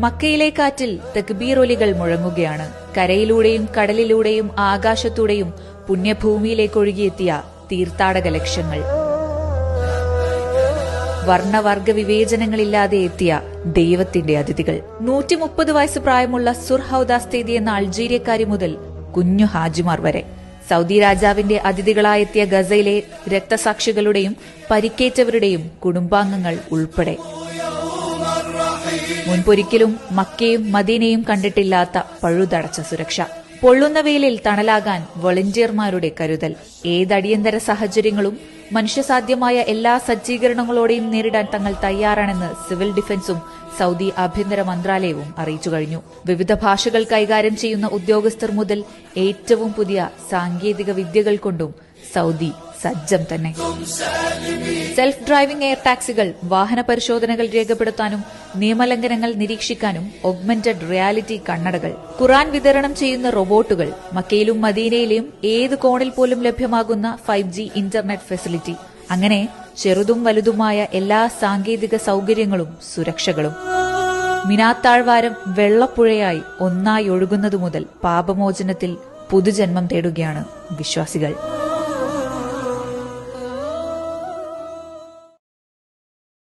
മക്കയിലെ കാറ്റിൽ തക്ബീർ ഒലികൾ മുഴങ്ങുകയാണ്. കരയിലൂടെയും കടലിലൂടെയും ആകാശത്തൂടെയും പുണ്യഭൂമിയിലേക്ക് ഒഴുകിയെത്തിയ തീർത്ഥാടക ലക്ഷങ്ങൾ. വർണ്ണവർഗ വിവേചനങ്ങളില്ലാതെ എത്തിയ ദൈവത്തിന്റെ അതിഥികൾ. 130 വയസ്സ് പ്രായമുള്ള സുർഹൌദാസ്തേദി എന്ന അൾജീരിയക്കാരി മുതൽ കുഞ്ഞു ഹാജിമാർ വരെ സൗദി രാജാവിന്റെ അതിഥികളായെത്തിയ ഗസയിലെ രക്തസാക്ഷികളുടെയും പരിക്കേറ്റവരുടെയും കുടുംബാംഗങ്ങൾ ഉൾപ്പെടെ മുൻപൊരിക്കലും മക്കയും മദീനയും കണ്ടിട്ടില്ലാത്ത പഴുതടച്ച സുരക്ഷ. പൊള്ളുന്ന വെയിലിൽ തണലാകാൻ വോളണ്ടിയർമാരുടെ കരുതൽ. ഏതടിയന്തര സാഹചര്യങ്ങളും മനുഷ്യസാധ്യമായ എല്ലാ സജ്ജീകരണങ്ങളോടെയും നേരിടാൻ തങ്ങൾ തയ്യാറാണെന്ന് സിവിൽ ഡിഫൻസും സൗദി ആഭ്യന്തര മന്ത്രാലയവും അറിയിച്ചു കഴിഞ്ഞു. വിവിധ ഭാഷകൾ കൈകാര്യം ചെയ്യുന്ന ഉദ്യോഗസ്ഥർ മുതൽ ഏറ്റവും പുതിയ സാങ്കേതിക വിദ്യകൾ കൊണ്ടും സൗദി സജ്ജം തന്നെ. സെൽഫ് ഡ്രൈവിംഗ് എയർ ടാക്സികൾ, വാഹന പരിശോധനകൾ രേഖപ്പെടുത്താനും നിയമലംഘനങ്ങൾ നിരീക്ഷിക്കാനും ഓഗ്മെന്റഡ് റിയാലിറ്റി കണ്ണടകൾ, ഖുർആൻ വിതരണം ചെയ്യുന്ന റോബോട്ടുകൾ, മക്കയിലും മദീനയിലെയും ഏത് കോണിൽ പോലും ലഭ്യമാകുന്ന 5G ഇന്റർനെറ്റ് ഫെസിലിറ്റി, അങ്ങനെ ചെറുതും വലുതുമായ എല്ലാ സാങ്കേതിക സൌകര്യങ്ങളും സുരക്ഷകളും. മിനാത്താഴ്വാരം വെള്ളപ്പുഴയായി ഒന്നായി ഒഴുകുന്നതു മുതൽ പാപമോചനത്തിൽ പുതുജന്മം തേടുകയാണ് വിശ്വാസികൾ.